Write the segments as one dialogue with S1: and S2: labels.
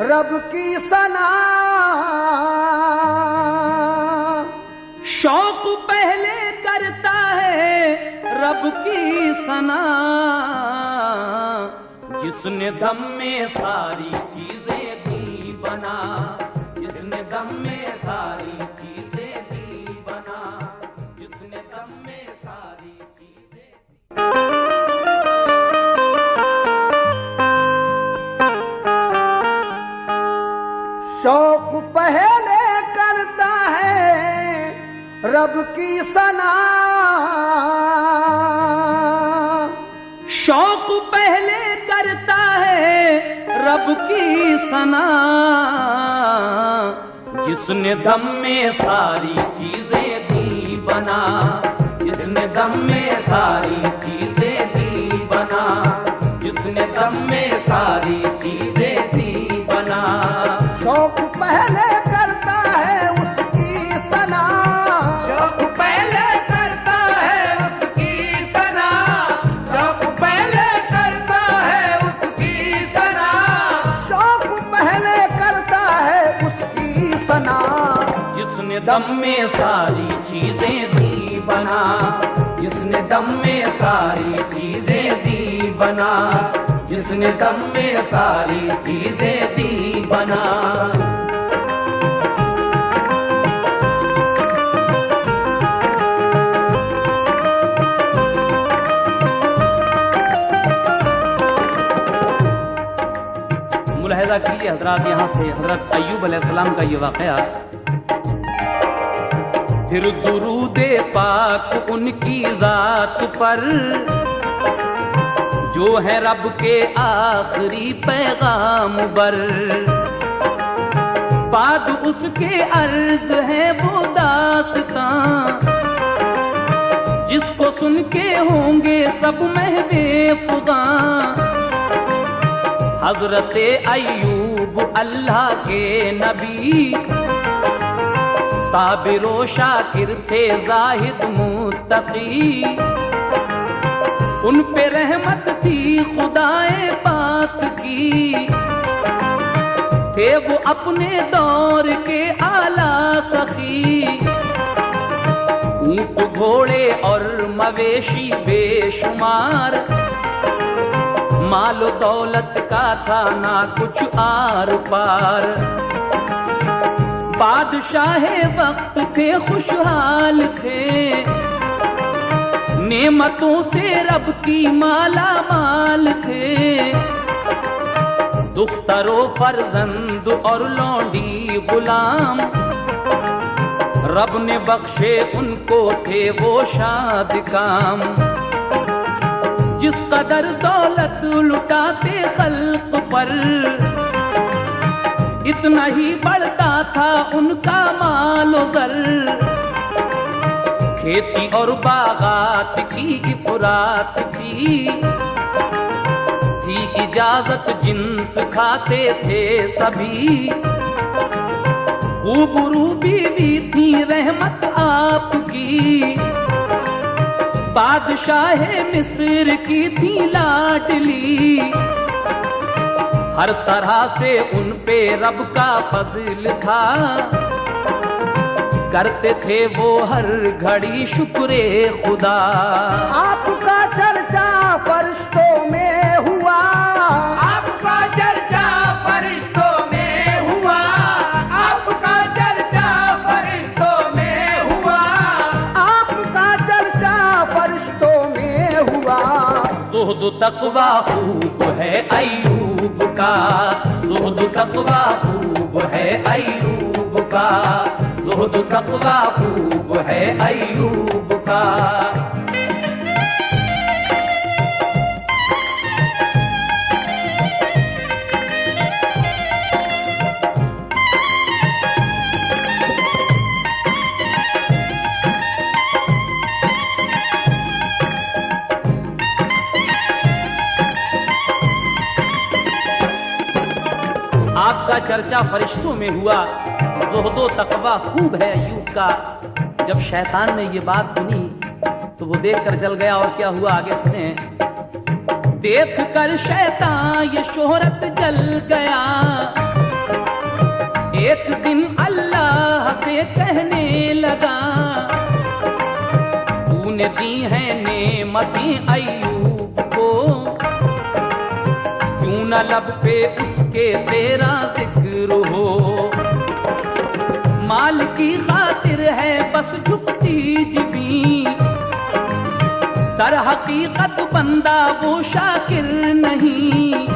S1: रब की सना।
S2: शौक पहले करता है रब की सना, जिसने दम में सारी चीजें दी बना, जिसने दम में सारी चीजें दी बना, जिसने दम में सारी चीजें।
S1: शौक पहले करता है रब की सना।
S2: शौक पहले करता है रब की सना, जिसने दम में सारी चीजें दी बना, जिसने दम में सारी चीजें दी बना, जिसने दम में सारी चीजें दी बना।
S1: शौक पहले करता है उसकी सना,
S2: शौक पहले करता है उसकी सना, शौक पहले करता है उसकी सना,
S1: शौक पहले करता है उसकी सना।
S2: जिसने दम में सारी चीजें दी बना, जिसने दम में सारी चीजें दी बना, जिसने दम में सारी चीजें दी बना। मुलाहिजा कीजिए हजरात, यहाँ से हजरत अय्यूब अलैहिस्सलाम का ये वाक़या। फिर दुरूदे पाक उनकी जात पर, जो है रब के आखिरी पैगाम बर। बाद उसके अर्ज है वो दास्तां, जिसको सुन के होंगे सब महवे फुगां। हजरत अय्यूब अल्लाह के नबी, साबिर व शाकिर थे जाहिद मुत्तकी। उन पे रहमत थी खुदाए पाक की, थे वो अपने दौर के आला सखी। ऊंट घोड़े और मवेशी बेशुमार, मालो दौलत का था ना कुछ आर पार। बादशाह वक्त थे खुशहाल थे, नेमतों से रब की माला माल थे। दुख्तरो फरजंद और लौंडी गुलाम, रब ने बख्शे उनको थे वो शाद काम। जिस कदर दौलत लुटाते खल्क पर, इतना ही बढ़ता था उनका मालो दर। खेती और बागात की इफरात थी इजाजत, जिन्स खाते थे सभी। खूबरू बीवी थी रहमत आपकी, बादशाह मिस्र की थी लाडली। हर तरह से उन पे रब का फजल था, करते थे वो हर घड़ी शुक्रे खुदा।
S1: आपका चर्चा फरिश्तों में हुआ,
S2: आपका चर्चा फरिश्तों में हुआ, आपका चर्चा फरिश्तों में हुआ,
S1: आपका चर्चा फरिश्तों में हुआ।
S2: ज़ुहद तक़वा खूब है अय्यूब का, ज़ुहद तक़वा खूब है अय्यूब का, ज़ुहद तक़वा खूब है अय्यूब का। आपका चर्चा फरिश्तों में हुआ, ज़ुहदो तक़वा खूब है अय्यूब का। जब शैतान ने ये बात सुनी तो वो देख कर जल गया, और क्या हुआ आगे सुने। देख कर शैतान ये शोहरत जल गया, एक दिन अल्लाह से कहने लगा, तूने दी है नेमतें अय्यूब को, क्यों न लब पे उसके तेरा जिक्र हो। माल की खातिर है बस झुकती जिबी, दर हकीकत बंदा वो शाकिर नहीं।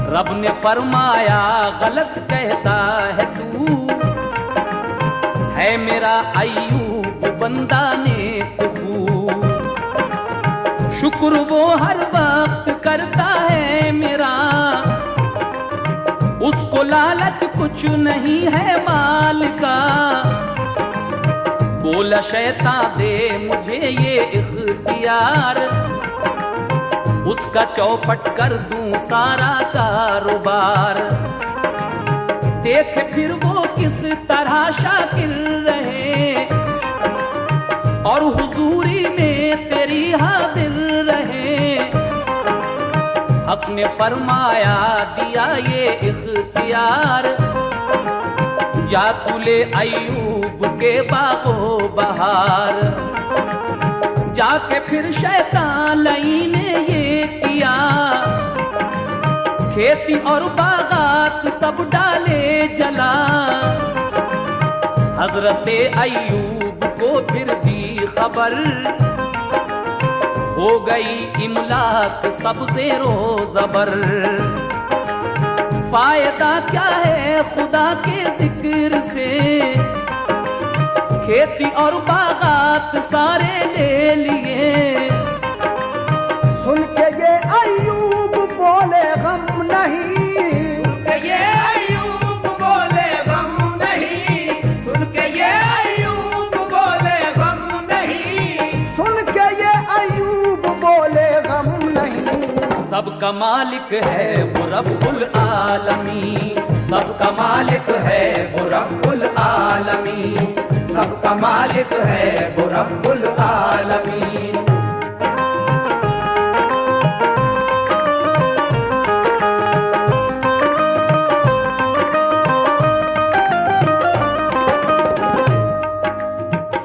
S2: रब ने फरमाया गलत कहता है तू, है मेरा अय्यूब बंदा नेक खूब। शुक्र वो हर वक्त करता है मेरा, उसको लालच कुछ नहीं है माल का। बोला शैतान दे मुझे ये इख्तियार, उसका चौपट कर दूं सारा कारोबार। देख फिर वो किस तरह शाकिर रहे, और हुजूरी में तेरी हाजिर रहे। हक ने फरमाया दिया ये इख्तियार, जा तू ले अय्यूब के बागो बहार। जाके फिर शैतान लई ने ये किया, खेती और बागात सब डाले जला। हजरत अय्यूब को फिर दी खबर, हो गई इमलाक सब ज़ेरो ज़बर। फायदा क्या है खुदा के जिक्र से, खेती और बागात सारे ले लिए।
S1: सुन के ये अय्यूब बोले गम नहीं,
S2: सुन के ये अय्यूब बोले गम नहीं, सुन के ये अय्यूब बोले गम नहीं,
S1: सुन के ये अय्यूब बोले गम नहीं।
S2: सबका मालिक है वो रब्बुल आलमीन, सबका मालिक है वो रब्बुल आलमीन, सबका मालिक है वो रब्बुल आलमीन।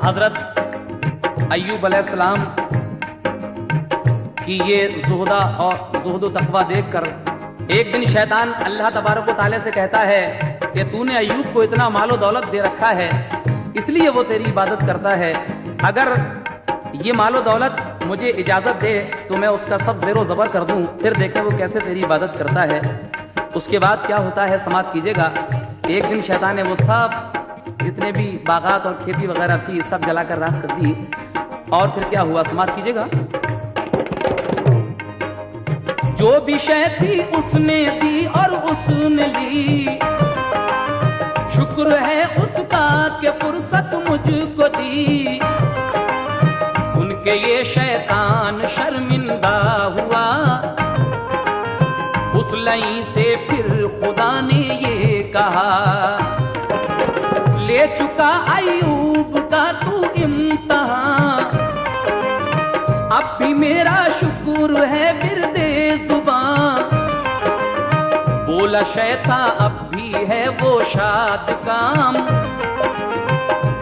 S2: हजरत अय्यूब अलैहिस्सलाम कि ये ज़ुहदा और ज़ुहद तकवा देखकर एक दिन शैतान अल्लाह तबारक व तआला से कहता है कि तूने अय्यूब को इतना मालो दौलत दे रखा है, इसलिए वो तेरी इबादत करता है। अगर ये मालो दौलत मुझे इजाजत दे तो मैं उसका सब ज़ेरो ज़बर कर दूं, फिर देखें वो कैसे तेरी इबादत करता है। उसके बाद क्या होता है समाप्त कीजिएगा। एक दिन शैतान ने वो सब जितने भी बागात और खेती वगैरह थी सब जलाकर राख कर दी, और फिर क्या हुआ समाप्त कीजिएगा। जो भी शय थी उसने दी और उसने ली, शुक्र है उसका कि फुर्सत मुझको दी। उनके ये शैतान शर्मिंदा हुआ, उस लई से फिर खुदा ने ये कहा, ले चुका अय्यूब का तू इम्तिहान, अब भी मेरा शुक्र है बिरदे जुबान। बोला शैतान अब भी है वो शाद काम,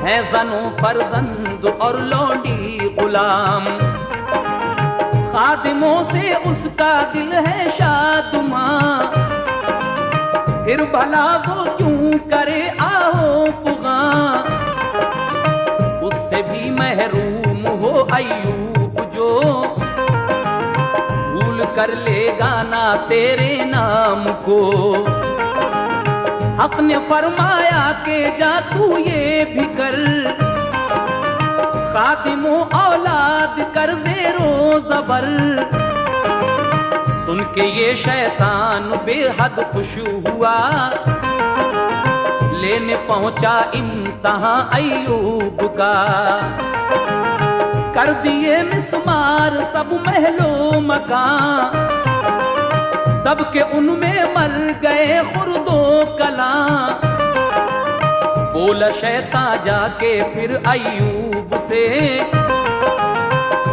S2: है ज़नो फरजंद और लौंडी गुलाम। खादिमों से उसका दिल है शादमां, फिर भला वो क्यों करे आओ पुगा। उससे भी महरूम हो अय्यूब जो, भूल कर लेगा ना तेरे नाम को। हक ने फरमाया के जा तू ये भी कर, खादिमो औलाद कर दे रोज़बर। सुन के ये शैतान बेहद खुश हुआ, लेने पहुंचा इम्तिहान अय्यूब का। कर दिए मिस्मार सब महलो मकान, तब के उनमें मर गए खुर्दो कला। बोला शैतान जाके फिर अय्यूब से,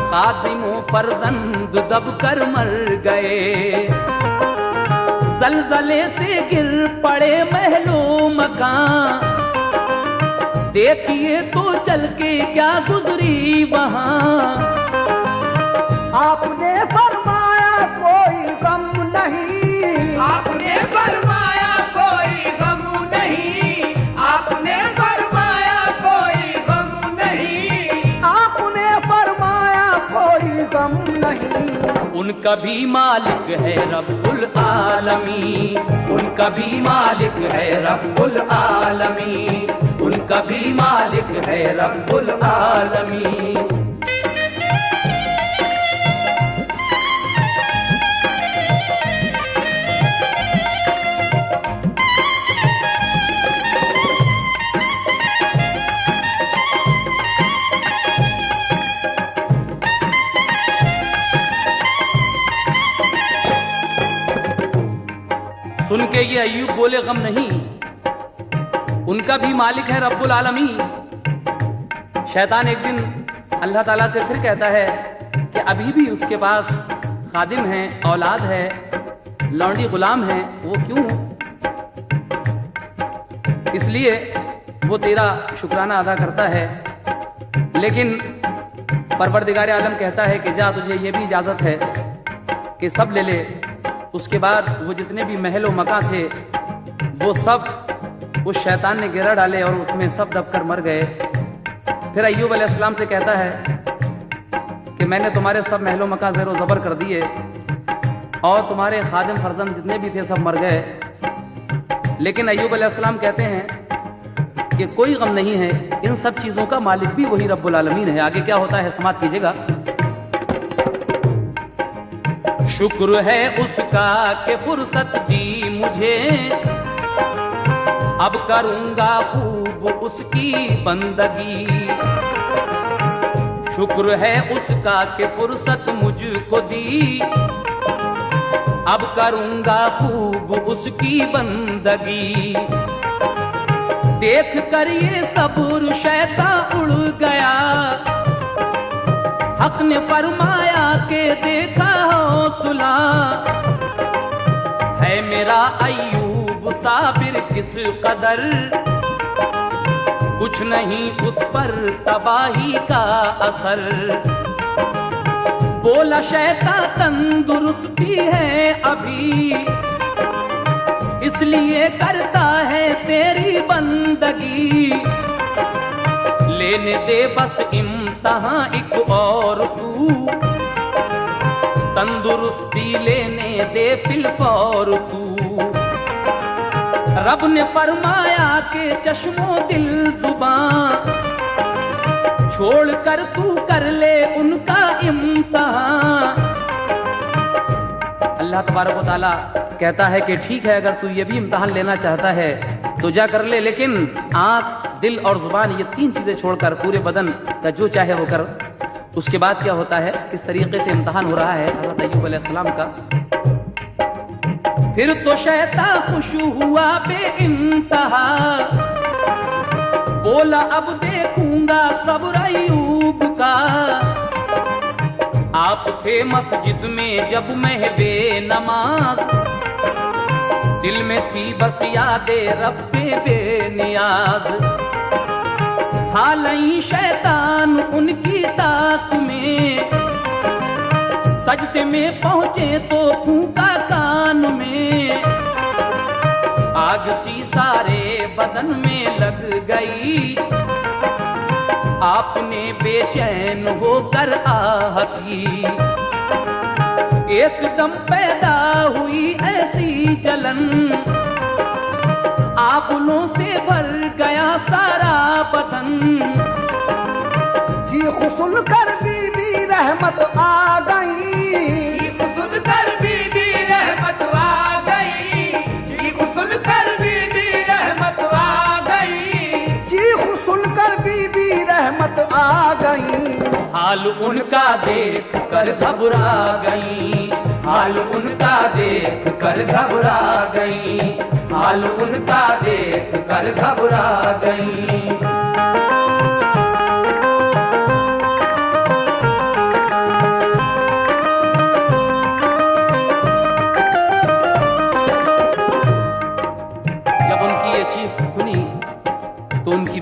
S2: खादिमो फरजंद दब कर मर गए। जलजले से गिर पड़े महलों मकान, देखिए तो चल के क्या गुजरी वहां।
S1: आपने फरमाया कोई गम नहीं,
S2: आपने फरमाया कोई गम नहीं, आपने फरमाया कोई गम नहीं,
S1: आपने फरमाया कोई गम नहीं।
S2: उनका भी मालिक है रब्बुल आलमीन, उनका भी मालिक है रब्बुल आलमीन, उनका भी मालिक है रब्बुल आलमीन। सुन के ये अय्यूब बोले गम नहीं, उनका भी मालिक है रब्बुल आलमीन। शैतान एक दिन अल्लाह ताला से फिर कहता है कि अभी भी उसके पास खादिम है, औलाद है, लौंडी गुलाम है, वो क्यों? इसलिए वो तेरा शुक्राना अदा करता है। लेकिन परवरदिगार आलम कहता है कि जा, तुझे ये भी इजाजत है कि सब ले ले। उसके बाद वो जितने भी महल व मकान थे वो सब उस शैतान ने गिरा डाले और उसमें सब दबकर मर गए। फिर अय्यूब अलैहिस्सलाम से कहता है कि मैंने तुम्हारे सब महल व मकान ज़ेरो ज़बर कर दिए और तुम्हारे खादिम फर्जंद जितने भी थे सब मर गए। लेकिन अय्यूब अलैहिस्सलाम कहते हैं कि कोई गम नहीं है, इन सब चीज़ों का मालिक भी वही रब्बुल आलमीन है। आगे क्या होता है समाप्त कीजिएगा। शुक्र है उसका कि फुर्सत दी मुझे, अब करूंगा खूब उसकी बंदगी। शुक्र है उसका कि फुर्सत मुझको दी, अब करूंगा खूब उसकी बंदगी। देख कर ये सब्र शैतान उड़ गया, हक ने फरमाया के देखा हौसला। है मेरा अय्यूब साबिर किस कदर, कुछ नहीं उस पर तबाही का असर। बोला शैतान तंदुरुस्ती है अभी, इसलिए करता है तेरी बंदगी। लेने दे बस इम्तहान एक और तू, तंदुरुस्ती लेने दे फिलफौर तू। रब ने फरमाया के चश्मो दिल जुबान, छोड़ कर तू कर ले उनका इम्तहान। अल्लाह तबारक व तआला कहता है कि ठीक है, अगर तू ये भी इम्तहान लेना चाहता है तो जा कर ले, लेकिन आंख, दिल और जुबान ये तीन चीजें छोड़कर पूरे बदन का जो चाहे वो कर। उसके बाद क्या होता है, किस तरीके से इम्तहान हो रहा है हज़रत अय्यूब अलैहिस्सलाम का। फिर तो शैतान खुश हुआ बेइंतहा, बोला अब देखूंगा सब्र अय्यूब का। आप थे मस्जिद में जब महबे नमाज, दिल में थी बस यादे रब्बे बेनियाज। हालई शैतान उनकी ताक में, सजदे में पहुंचे तो फूंका कान में। आग सी सारे बदन में लग गई, आपने बेचैन होकर आह की। एकदम पैदा हुई ऐसी जलन, आंखों से भर गया सारा बदन।
S1: चीख सुनकर बीबी रहमत आ गई,
S2: चीख सुनकर बीबी रहमत आ गई, चीख सुनकर बीबी रहमत आ गई,
S1: चीख सुनकर बीबी रहमत आ गई।
S2: हाल उनका देख कर घबरा गई, हाल उनका देख कर घबरा गई, हाल उनका देख कर घबरा गई।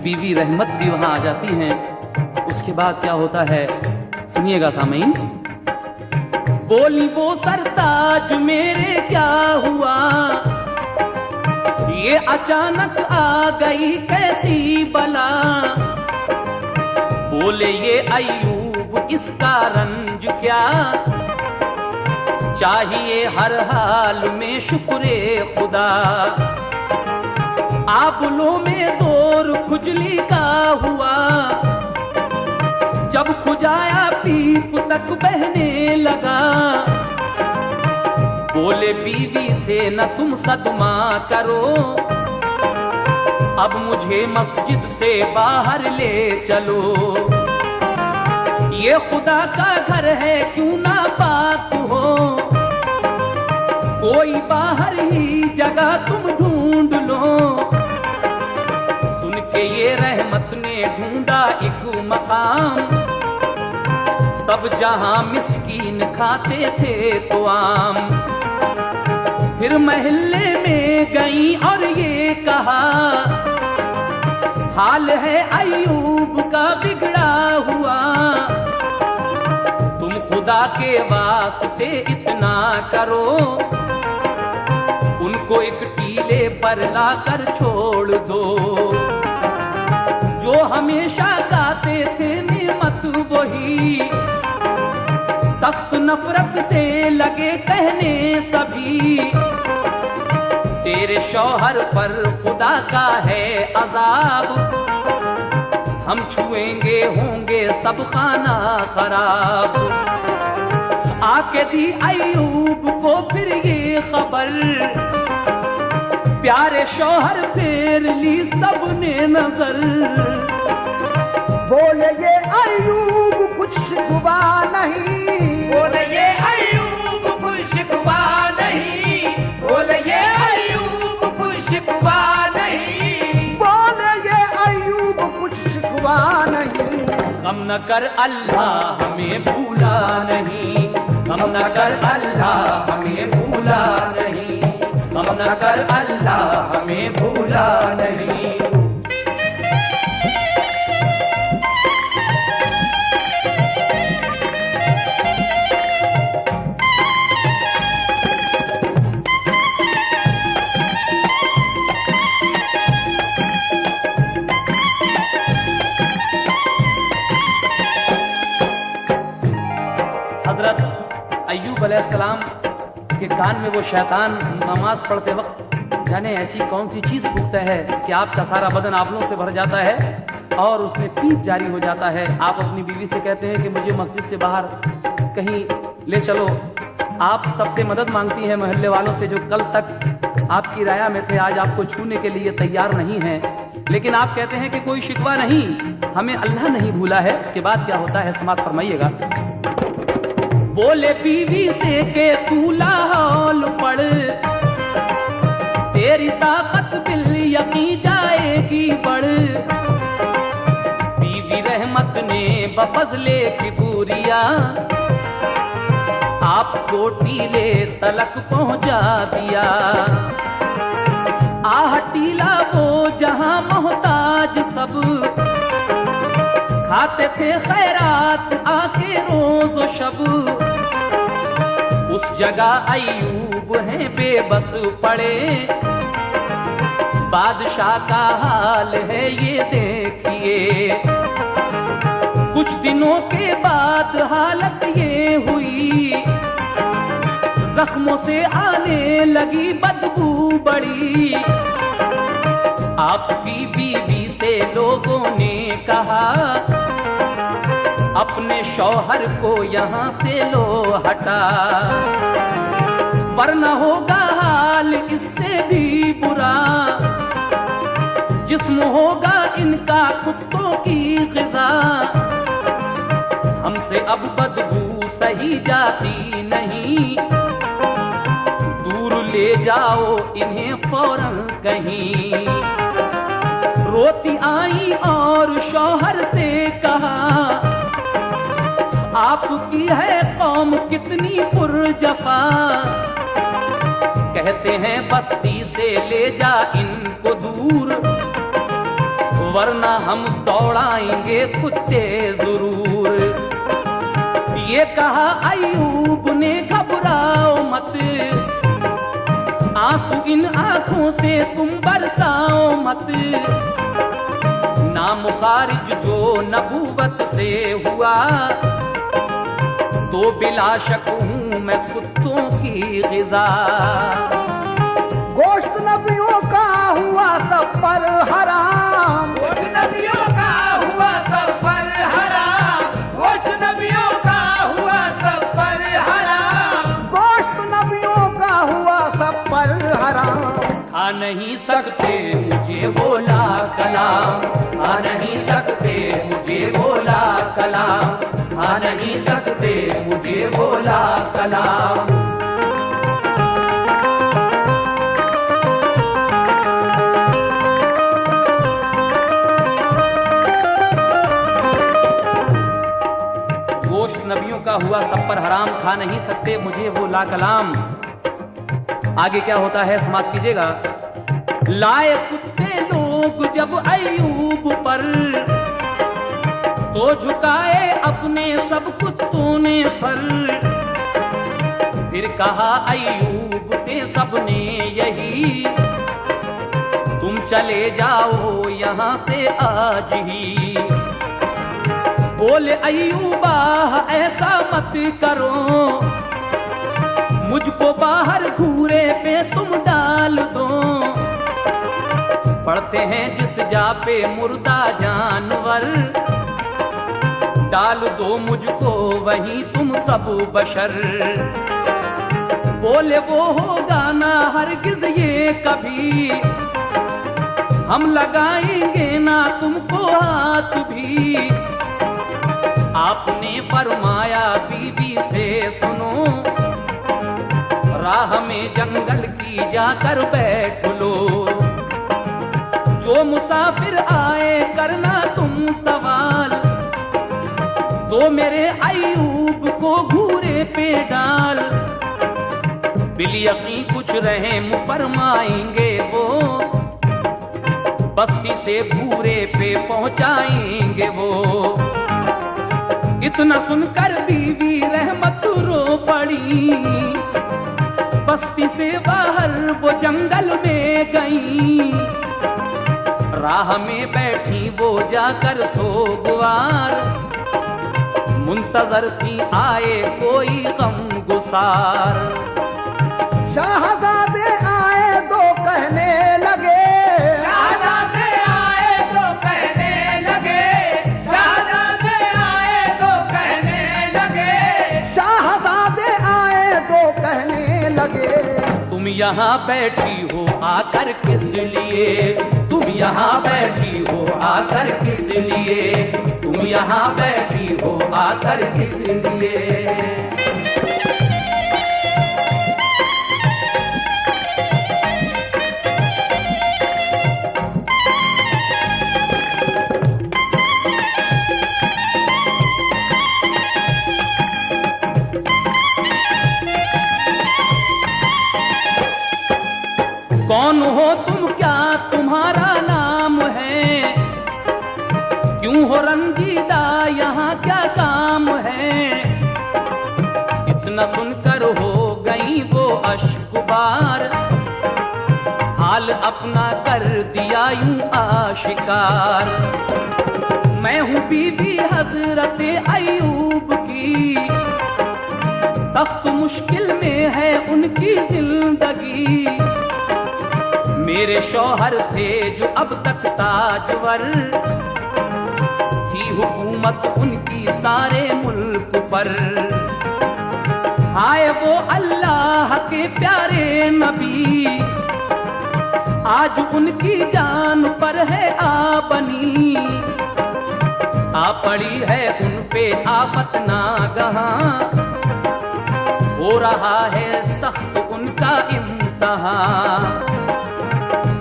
S2: बीवी रहमत भी वहां आ जाती हैं। उसके बाद क्या होता है सुनिएगा सामीन। बोली वो सरताज मेरे क्या हुआ, ये अचानक आ गई कैसी बला। बोले ये अय्यूब इसका रंज क्या, चाहिए हर हाल में शुक्रे खुदा। आबुलों में जोर खुजली का हुआ, जब खुजाया पीप तक बहने लगा। बोले बीवी से न तुम सदमा करो, अब मुझे मस्जिद से बाहर ले चलो। ये खुदा का घर है क्यों ना पाक हो, कोई बाहर ही जगह तुम ढूंढ लो। सुन के ये रहमत ने ढूंढा एक मकाम, सब जहां मिस्कीन खाते थे तो आम। फिर महल्ले में गई और ये कहा, हाल है अय्यूब का बिगड़ा हुआ। तुम खुदा के वास्ते इतना करो, उनको एक टीले पर लाकर छोड़ दो। जो हमेशा गाते थे नेमत वही, सख्त नफरत से लगे कहने सभी। तेरे शौहर पर खुदा का है अजाब, हम छुएंगे होंगे सब खाना खराब। आके दी अय्यूब को फिर ये खबर, प्यारे शौहर फेर ली सबने नजर।
S1: बोले ये अय्यूब कुछ शिकवा नहीं,
S3: बोले ये अय्यूब कुछ शिकवा नहीं, बोले ये अय्यूब कुछ शिकवा नहीं,
S1: बोले ये अय्यूब कुछ शिकवा नहीं।
S2: गम न कर अल्लाह हमें भूला नहीं, गम न कर अल्लाह हमें भूला नहीं, गम न कर अल्लाह हमें भूला नहीं। हजरत अय्यूब अलैहिस्सलाम के कान में वो शैतान नमाज पढ़ते वक्त जाने ऐसी कौन सी चीज फूकता है कि आपका सारा बदन आंवलों से भर जाता है और उसमें पीस जारी हो जाता है। आप अपनी बीवी से कहते हैं कि मुझे मस्जिद से बाहर कहीं ले चलो। आप सबसे मदद मांगती हैं मोहल्ले वालों से जो कल तक आपकी राया में थे, आज आपको छूने के लिए तैयार नहीं हैं। लेकिन आप कहते हैं कि कोई शिकवा नहीं, हमें अल्लाह नहीं भूला है। उसके बाद क्या होता है समाज फरमाइएगा। बोले बीवी से के तू लाहौल पढ़, तेरी ताकत बिल यकीन जाएगी बढ़। बीवी रहमत ने बफजले की बुरिया आपको टीले तलक पहुंचा दिया। आह टीला वो जहां मोहताज सब, खाते थे खैरात आके रोज शब। उस जगह अय्यूब है बेबस पड़े, बादशाह का हाल है ये देखिए। कुछ दिनों के बाद हालत ये हुई, जख्मों से आने लगी बदबू बड़ी। आपकी बीवी से लोगों ने कहा, अपने शौहर को यहाँ से लो हटा, वरना होगा हाल इससे भी बुरा। जिस्म होगा इनका कुत्तों की ग़िज़ा, हमसे अब बदबू सही जाती नहीं। दूर ले जाओ इन्हें फौरन कहीं। रोती आई और शौहर से कहा, आपकी है कौम कितनी पुरजफा। कहते हैं बस्ती से ले जा इनको दूर, वरना हम दौड़ाएंगे कुत्ते जरूर। ये कहा अय्यूब ने, घबराओ मत, आंसू इन आंखों से तुम बरसाओ मत। नाम खारिज जो नबूवत से हुआ, तो बिला शक हूं मैं कुत्तों की ग़िज़ा।
S1: गोश्त नबियों का हुआ सब पर हराम,
S3: गोश्त नबियों का हुआ सब पर हराम, गोश्त नबियों का हुआ सब पर हराम,
S1: गोश्त नबियों का हुआ सब पर हराम।
S2: खा नहीं सकते मुझे बोला कलाम, खा नहीं सकते मुझे बोला कलाम, खा नहीं सकते मुझे बोला कलाम। गोश्त नबियों का हुआ सब पर हराम, खा नहीं सकते मुझे वो ला कलाम। आगे क्या होता है समाप्त कीजिएगा। लाए कुत्ते लोग जब अय्यूब पर, तो झुकाए अपने सब कुत्तों ने सर। फिर कहा अय्यूब से सबने यही, तुम चले जाओ यहाँ से आज ही। बोले अय्यूबा ऐसा मत करो, मुझको बाहर घूरे पे तुम डाल दो। पड़ते हैं जिस जा पे मुर्दा जानवर, डाल दो मुझको वहीं तुम सब बशर। बोले वो होगा ना हरगिज ये कभी, हम लगाएंगे ना तुमको हाथ भी। आपने फरमाया बीवी से सुनो, राह में जंगल की जाकर बैठ लो। जो मुसाफिर आए करना तुम सवाल, तो मेरे अय्यूब को घूरे पे डाल। बिल-यकीन कुछ रहम फरमाएंगे वो, बस्ती से घूरे पे पहुंचाएंगे वो। इतना सुनकर बीवी रहमत रो पड़ी, बस्ती से बाहर वो जंगल में गई। राह में बैठी वो जाकर सोगवार, मुंतजर थी आए कोई गम गुसार।
S1: शाहजादे आए तो कहने लगे,
S3: शाहजादे आए तो कहने लगे, शाहजादे आए तो कहने लगे,
S1: शाहजादे आए तो कहने लगे।
S2: तुम यहाँ बैठी हो आकर किस लिए, तुम यहाँ बैठी हो आकर किस लिए, तुम यहाँ बैठी हो आकर किस लिए। कौन हो तुम, क्या तुम्हारा नाम है, क्यों हो रंजीदा यहाँ क्या काम है। इतना सुनकर हो गई वो अश्कबार, हाल अपना कर दिया यूं आशिकार। मैं हूँ बीवी हजरत अय्यूब की, सख्त मुश्किल में है उनकी जिंदगी। मेरे शौहर थे जो अब तक ताजवर, थी हुकूमत उनकी सारे मुल्क पर। आए वो अल्लाह के प्यारे नबी, आज उनकी जान पर है आपनी। आ पड़ी है उन पे आफत नागहां, हो रहा है सख्त उनका इम्तिहान।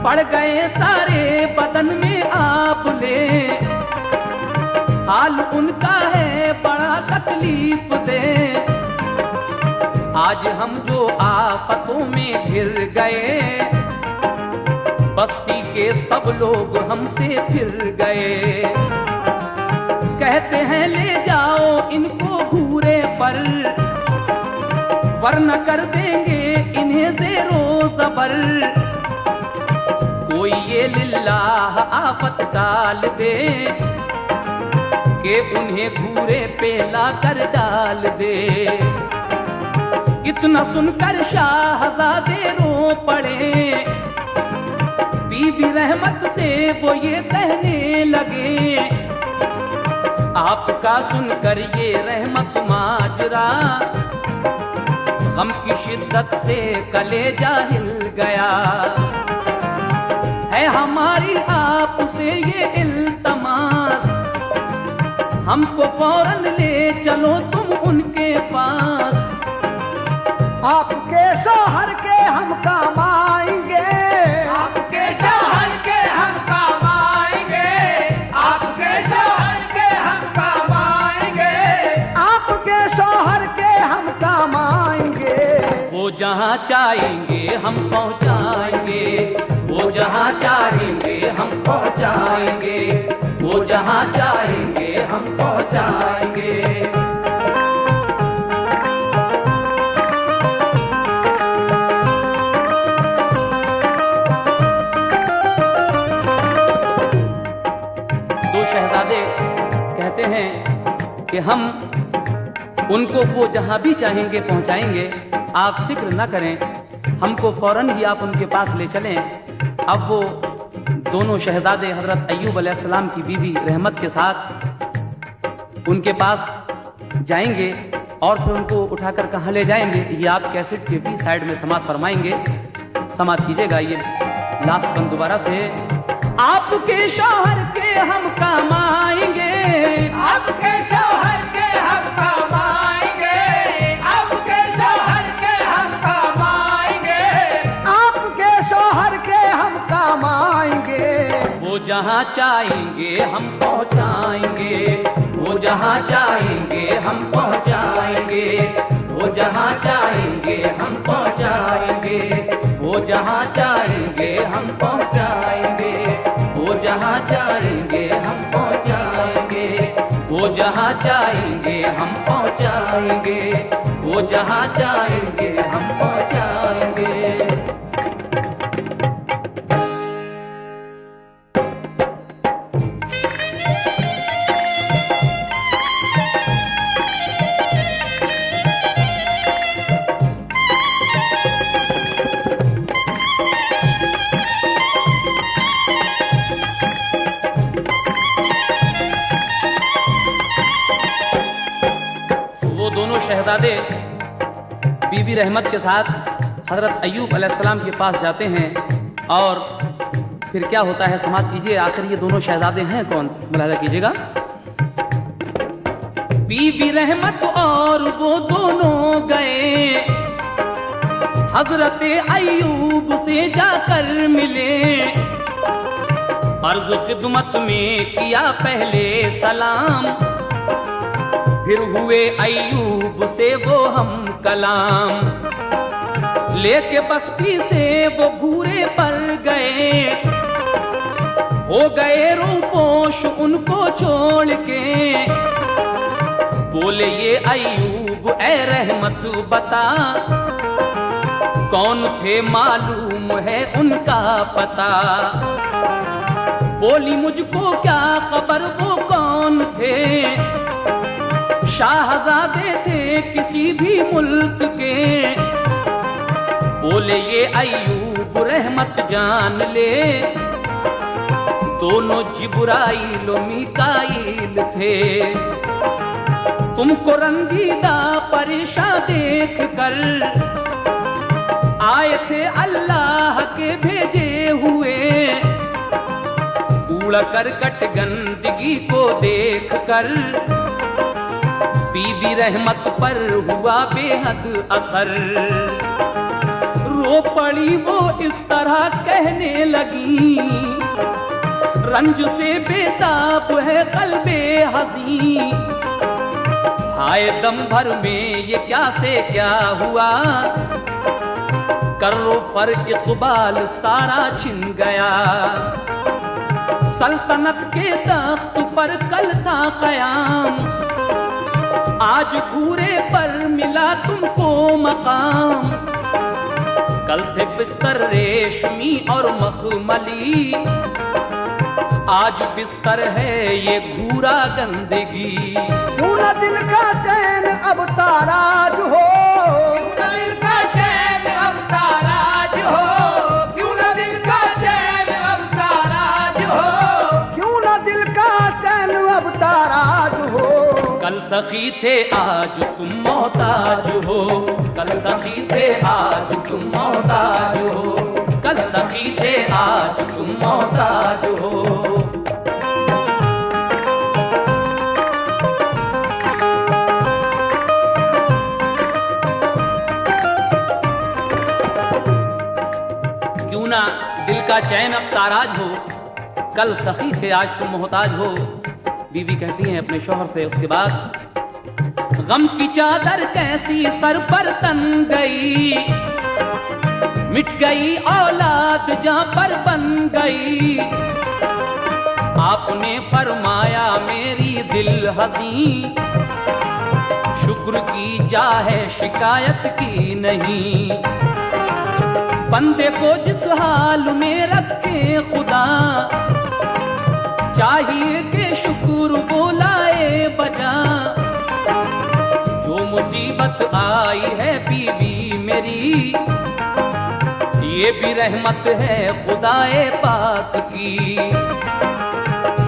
S2: पड़ गए सारे बदन में आपले, हाल उनका है बड़ा तकलीफ दे। आज हम जो आफतों में घिर गए, बस्ती के सब लोग हमसे फिर गए। कहते हैं ले जाओ इनको घूरे पर, वरना कर देंगे इन्हें ज़ेरो ज़बर। कोई ये लिल्लाह आफत टाल दे कि उन्हें घूरे पे ला कर डाल दे। इतना सुनकर शाहज़ादे रो पड़े, बीबी रहमत से वो ये कहने लगे, आपका सुनकर ये रहमत माजरा गम की शिद्दत से कलेजा हिल गया है। हमारी आपसे ये इल्तमास, हमको फौरन ले चलो तुम उनके पास।
S1: आपके शौहर के हम काम आएंगे,
S3: आपके शौहर के हम काम आएंगे, आपके शौहर के हम काम आएंगे,
S1: आपके शौहर के हम काम आएंगे।
S2: वो जहाँ चाहेंगे हम पहुँचाएंगे, वो जहाँ चाहेंगे हम पहुँचाएंगे, वो जहाँ चाहेंगे हम पहुँचाएंगे। कहते हैं कि हम उनको वो जहां भी चाहेंगे पहुंचाएंगे, आप फिक्र न करें, हमको फौरन ही आप उनके पास ले चलें। अब वो दोनों शहजादे हजरत अय्यूब अलैहिस्सलाम की बीवी रहमत के साथ उनके पास जाएंगे और फिर उनको उठाकर कहाँ ले जाएंगे, ये आप कैसेट के बी साइड में समाप्त फरमाएंगे। समाप्त कीजिएगा ये लास्ट बंद दोबारा से। आपके शौहर के हम काम आएंगे,
S3: आपके शौहर के हम काम आएंगे, आपके शौहर के हम काम आएंगे,
S1: आपके शौहर के हम काम आएंगे।
S2: वो जहाँ चाहेंगे हम पहुँचाएंगे, वो जहाँ चाहेंगे हम पहुँचाएंगे, वो जहाँ चाहेंगे हम पहुँचाएंगे, वो जहाँ चाहेंगे हम पहुँचाएंगे, वो जहाँ चाहेंगे हम पहुँचाएंगे, वो जहाँ चाहेंगे हम पहुँचाएंगे, वो जहाँ चाहेंगे हम पहुँचाएंगे। शहजादे बीबी रहमत के साथ हजरत अय्यूब अलैहिस्सलाम के पास जाते हैं और फिर क्या होता है समाप्त कीजिए। आखिर ये दोनों शहजादे हैं कौन, मुलाहिजा कीजिएगा। बीबी रहमत और वो दोनों गए हजरत अय्यूब से जाकर मिले, अर्ज़ खिदमत में किया पहले सलाम, फिर हुए अय्यूब से वो हम कलाम। लेके बस्ती से वो घूरे पर गए, हो गए रूपोश उनको छोड़ के। बोले ये अय्यूब ए रहमत बता, कौन थे मालूम है उनका पता। बोली मुझको क्या खबर वो कौन थे, शाहजादे थे किसी भी मुल्क के। बोले ये अय्यूब रहमत जान ले, दोनों जिब्राइल और मीकाईल थे। तुमको रंगीला परेशान देख कर आए थे अल्लाह के भेजे हुए। कूड़ा करकट गंदगी को देख कर बीबी रहमत पर हुआ बेहद असर। रो पड़ी वो इस तरह कहने लगी, रंज से बेताब है कल्बे हज़ीं। हाय दम भर में ये क्या से क्या हुआ, कर्रों पर इकबाल सारा छिन गया। सल्तनत के तख्त पर कल था कयाम, आज घूरे पर मिला तुमको मकाम। कल थे बिस्तर रेशमी और मखमली, आज बिस्तर है ये घूरा गंदगी।
S1: क्यों न दिल का चैन अब ताराज हो,
S3: दिल का चैन अब ताराज हो, क्यों न दिल का चैन अब ताराज हो,
S1: क्यों न दिल का चैन अब ताराज हो।
S2: कल सखी थे आज तुम मोहताज हो, कल सखी थे आज तुम मोहताज हो, कल सखी थे आज तुम मोहताज हो। क्यों ना दिल का चैन अब ताराज हो, कल सखी थे आज तुम मोहताज हो। बीवी कहती है अपने शौहर से उसके बाद, गम की चादर कैसी सर पर तन गई, मिट गई औलाद जहां पर बन गई। आपने फरमाया मेरी दिल हसी, शुक्र की जा है शिकायत की नहीं। बंदे को जिस हाल में रखे खुदा, चाहिए कि शुक्र बोलाए बजा। जो मुसीबत आई है बीवी मेरी, ये भी रहमत है खुदाए पाक की।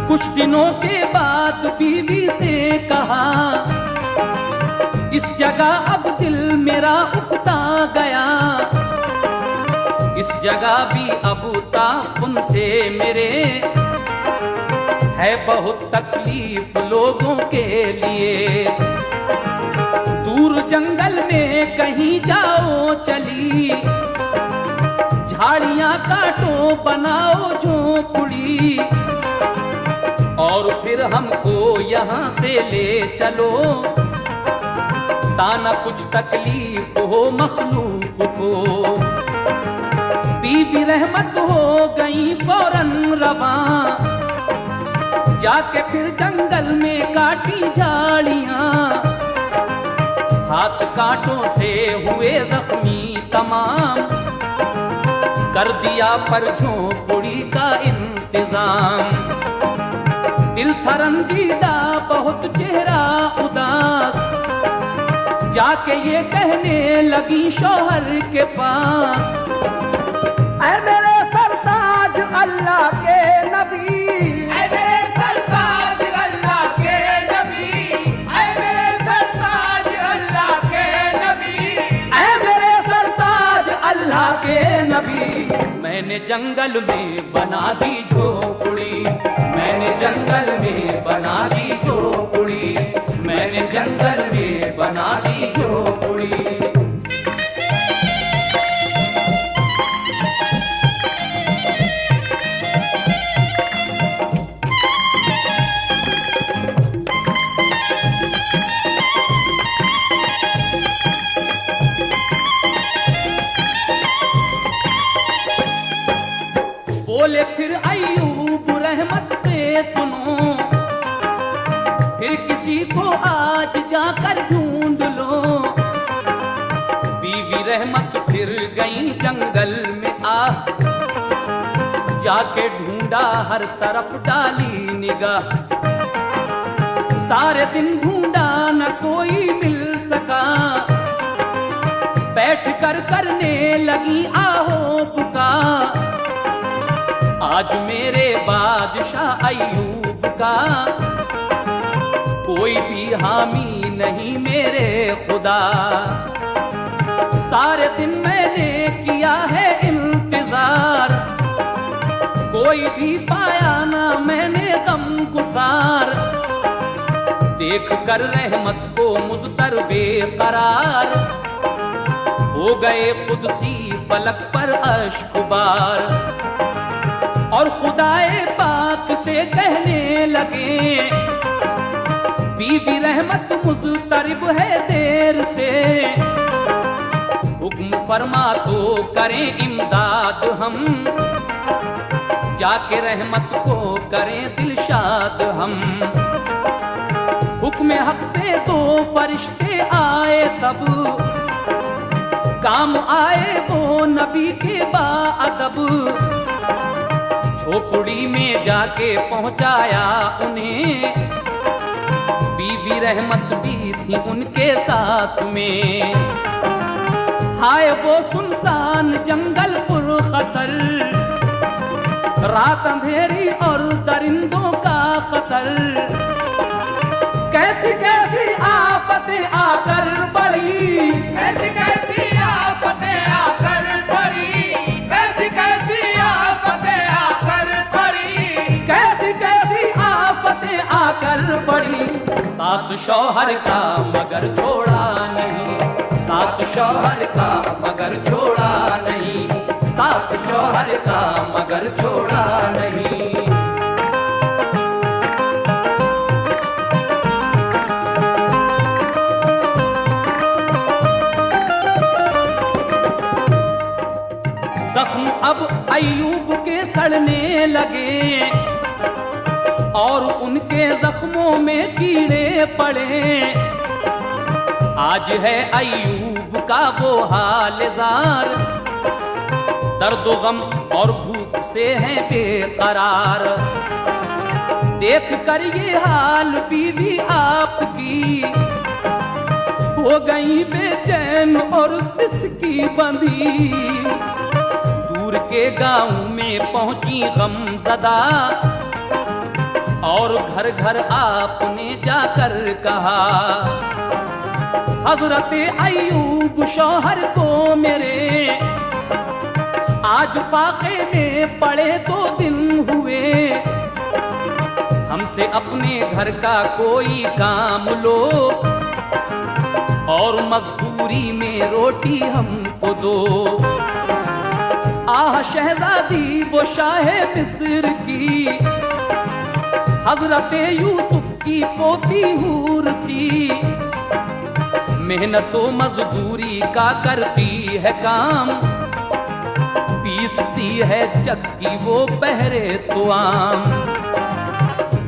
S2: कुछ दिनों के बाद बीवी से कहा, इस जगह अब दिल मेरा उकता गया। इस जगह भी अब ताउन से मेरे है बहुत तकलीफ लोगों के लिए। दूर जंगल में कहीं जाओ चली, झाड़ियां काटो बनाओ झोपड़ी, और फिर हमको यहाँ से ले चलो, ताना कुछ तकलीफ हो मखलूक को। बीबी रहमत हो गई फौरन रवां, जाके फिर जंगल में काटी झाड़ियां। हाथ कांटों से हुए जख्मी तमाम, कर दिया पर झोपड़ी का इंतजाम। दिल था रंजीदा बहुत चेहरा उदास, जाके ये कहने लगी शौहर के पास,
S1: ऐ मेरे सरताज अल्लाह के नबी,
S3: ऐ मेरे सरताज अल्लाह के नबी, ऐ मेरे सरताज अल्लाह के नबी,
S1: ऐ मेरे सरताज अल्लाह के नबी।
S2: मैंने जंगल में बना दी झोपड़ी, मैंने जंगल में बना दी झोपड़ी, मैंने जंगल में बना दी झोपड़ी। बोले फिर अय्यूब रहमत से सुनो, फिर किसी को आज जाकर ढूंढ लो। बीवी रहमत फिर गई जंगल में आ, जाके ढूंढा हर तरफ डाली निगाह। सारे दिन ढूंढा न कोई मिल सका, बैठ कर करने लगी आहो पुकार। आज मेरे बादशाह अय्यूब का कोई भी हामी नहीं मेरे खुदा। सारे दिन मैंने किया है इंतजार, कोई भी पाया ना मैंने गम गुजार। देख कर रहमत को मुज़तर बेकरार, हो गए कुदसी फलक पर अश्कबार। और खुदाए पाक से कहने लगे, बीवी रहमत मुज़तरिब है देर से, हुक्म फरमा तो करें इमदाद हम, जाके रहमत को करें दिलशाद हम। हुक्म हक से दो फरिश्ते आए तब, काम आए वो नबी के बाअदब। झोपड़ी में जाके पहुंचाया उन्हें, बीबी रहमत भी थी उनके साथ में। हाय वो सुनसान जंगल पुरखतर, रात अंधेरी और दरिंदों का खतर।
S1: कैसी कैसी आफतें आकर बढ़ी,
S3: कैसी कैसी आफतें आकर पड़ी, कैसी कैसी आफतें आकर पड़ी,
S1: कैसी कैसी आफतें आकर बढ़ी।
S2: साथ शौहर का मगर छोड़ा नहीं, साथ शौहर का मगर छोड़ा नहीं, साथ शौहर का मगर छोड़ा नहीं। जख्म अब अय्यूब के सड़ने लगे, और उनके जख्मों में कीड़े पड़े। आज है अय्यूब का वो हाल जार, दर्द गम और भूख से है बेकरार। देख कर ये हाल बीवी आपकी, हो गई बेचैन और सिसकी बंधी। दूर के गांव में पहुंची गमज़दा, और घर घर आपने जाकर कहा, हजरत अय्यूब शौहर को मेरे, आज फाके में पड़े 2 दिन हुए। हमसे अपने घर का कोई काम लो, और मजदूरी में रोटी हमको दो। आह शहजादी वो शाहे मिस्र की, हजरत यूसुफ की पोती हूर सी। मेहनत व मजदूरी का करती है काम, पीसती है चक्की वो पहरे तो आम।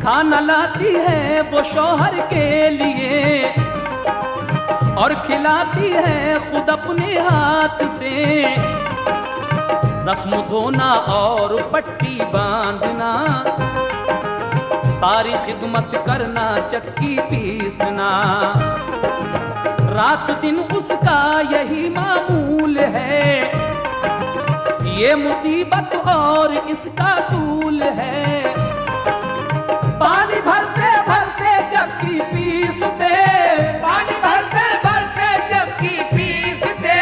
S2: खाना लाती है वो शौहर के लिए, और खिलाती है खुद अपने हाथ से। जख्म धोना और पट्टी बांधना, सारी खिदमत करना, चक्की पीसना। रात दिन उसका यही मामूल है, ये मुसीबत और इसका तूल है।
S1: पानी भरते भरते चक्की पीसते,
S3: पानी भरते भरते चक्की पीसते,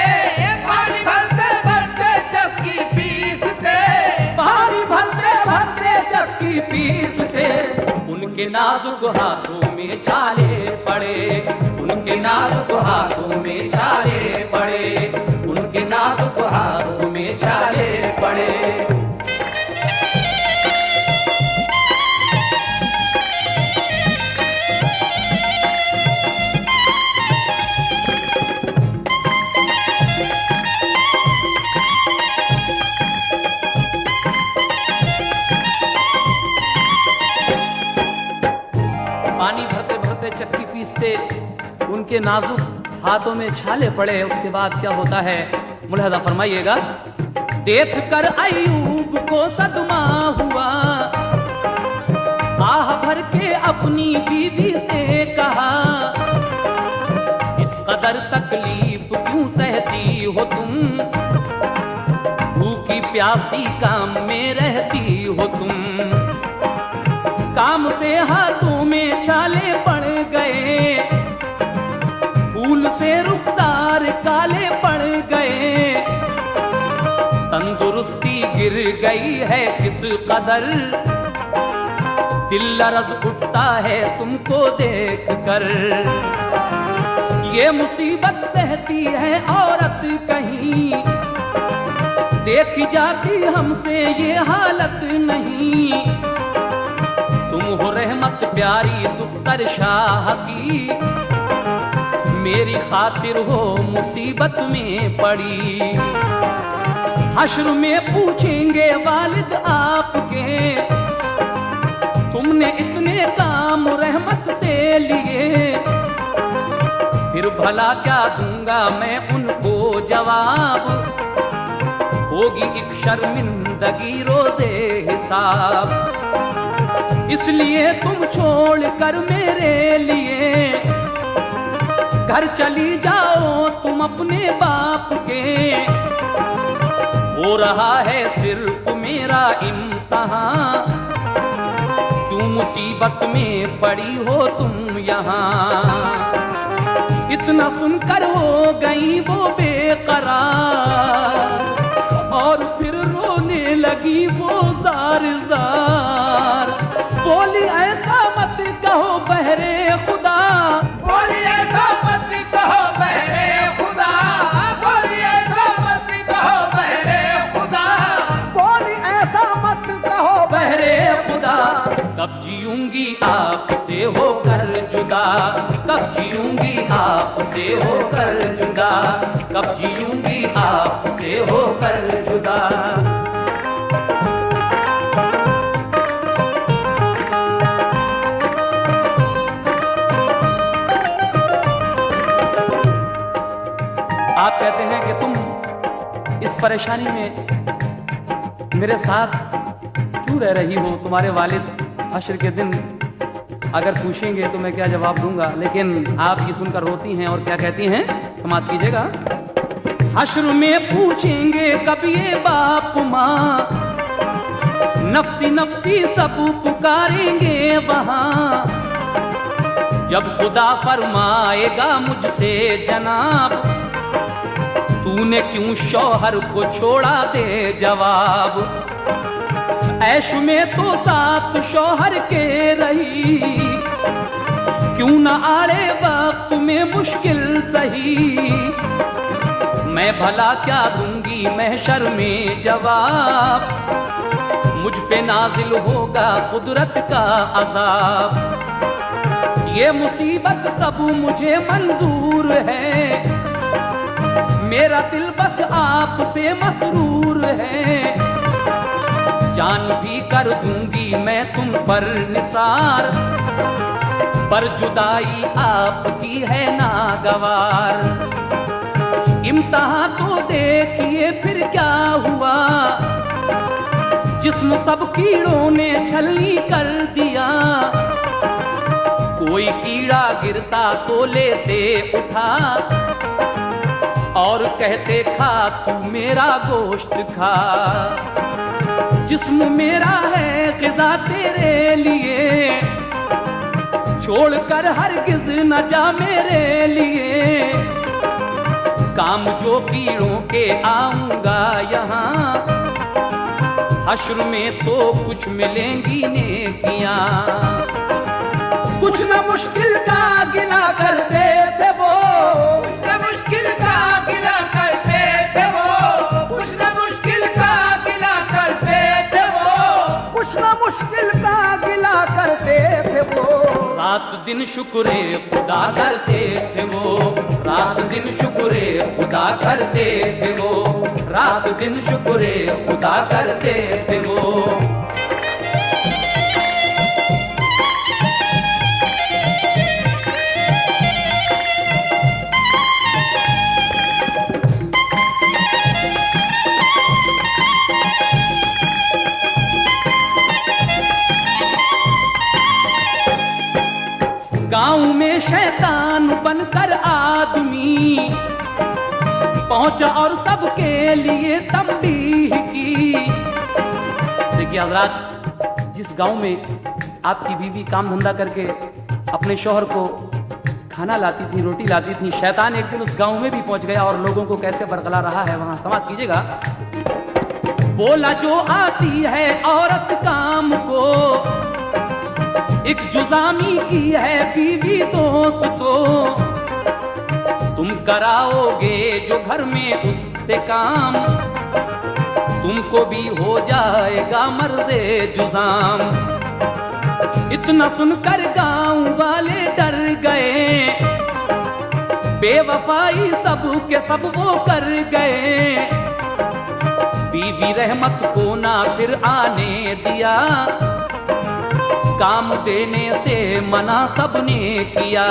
S3: पानी भरते भरते चक्की पीसते,
S1: पानी भरते भरते चक्की पीसते।
S2: उनके नाजुक हाथों में छाले पड़े, उनके नाजुक हाथों में छाले पड़े, उनके नाजुक हाथों में छाले पड़े। पानी भरते भरते चक्की पीसते, उनके नाजुक हाथों में छाले पड़े। उसके बाद क्या होता है मुलाहजा फरमाइएगा। देख कर अय्यूब को सदमा हुआ, आह भर के अपनी बीवी से कहा, इस कदर तकलीफ क्यों सहती हो तुम, भूखी प्यासी काम में रहती हो तुम। काम से हाथों में छाले पड़ गए, फूल से रुखसार काले पड़ गए। तंदुरुस्ती गिर गई है किस कदर, दिल लरज़ उठता है तुमको देख कर। ये मुसीबत रहती है औरत कहीं, देखी जाती हमसे ये हालत नहीं। तुम हो रहमत प्यारी दुख्तर शाह की, मेरी खातिर हो मुसीबत में पड़ी। हश्र में पूछेंगे वालिद आपके, तुमने इतने काम रहमत से लिए, फिर भला क्या दूंगा मैं उनको जवाब। होगी एक शर्मिंदगी रोज़े हिसाब। इसलिए तुम छोड़ कर मेरे लिए घर चली जाओ तुम अपने बाप के। हो रहा है सिर्फ मेरा इम्तहान, क्यों मुसीबत में पड़ी हो तुम यहाँ। इतना सुनकर हो गई वो बेकरार, और फिर रोने लगी वो जार जार। बोली ऐसा मत कहो बहरे खुदा,
S3: बोली ऐसा मत कहो बहरे खुदा, बोली ऐसा मत कहो बहरे खुदा,
S1: बोली ऐसा मत कहो
S2: बहरे खुदा। कब जीऊंगी आपसे होकर जुदा, कब जीऊंगी आपसे होकर जुदा, कब जीऊंगी आपसे होकर जुदा। आप कहते हैं कि तुम इस परेशानी में मेरे साथ क्यों रह रही हो। तुम्हारे वालिद हश्र के दिन अगर पूछेंगे तो मैं क्या जवाब दूंगा, लेकिन आप ये सुनकर रोती हैं और क्या कहती हैं, समाप्त कीजिएगा। हश्र में पूछेंगे कब ये बाप माँ, नफ्सी नफ्सी सब पुकारेंगे वहां। जब खुदा फरमाएगा मुझसे जनाब, तूने क्यों शौहर को छोड़ा, दे जवाब। ऐश में तो साथ शौहर के रही, क्यों न आड़े वक्त में मुश्किल सही। मैं भला क्या दूंगी महशर में जवाब, मुझ पे नाजिल होगा कुदरत का अजाब। ये मुसीबत सब मुझे मंजूर है, मेरा दिल बस आपसे मसरूर है। जान भी कर दूंगी मैं तुम पर निसार, पर जुदाई आपकी है नागवार। इम्तिहान तो देखिए फिर क्या हुआ, जिस्म सब कीड़ों ने छलनी कर दिया। कोई कीड़ा गिरता तो लेते उठा, और कहते खा तू मेरा गोश्त खा। जिस्म मेरा है ग़िज़ा तेरे लिए, छोड़कर हरगिज़ न जा मेरे लिए। काम जो कीड़ों के आऊंगा यहाँ, हश्र में तो कुछ मिलेंगी नेकियां। कुछ न मुश्किल का गिला करते थे वो,
S3: कुछ न मुश्किल का गिला करते थे वो, कुछ न मुश्किल का गिला करते थे वो,
S1: कुछ न मुश्किल का गिला करते थे वो।
S2: रात दिन शुक्रे खुदा करते थे वो, रात दिन शुक्रे खुदा करते थे वो, रात दिन शुक्रे खुदा करते थे वो। गांव में शैतान बनकर आदमी पहुंचा और सबके लिए तंबीह की। देखिए हज़रात, जिस गांव में आपकी बीवी काम धंधा करके अपने शौहर को खाना लाती थी, रोटी लाती थी, शैतान एक दिन उस गांव में भी पहुंच गया और लोगों को कैसे बरगला रहा है वहां समाप्त कीजिएगा। बोला जो आती है औरत काम को, एक जुजामी की है बीवी दोस्तों। तुम कराओगे जो घर में उससे काम, तुमको भी हो जाएगा मर्दे जुजाम। इतना सुनकर गांव वाले डर गए, बेवफाई सब के सब वो कर गए, बीवी रहमत को ना फिर आने दिया, काम देने से मना सबने किया।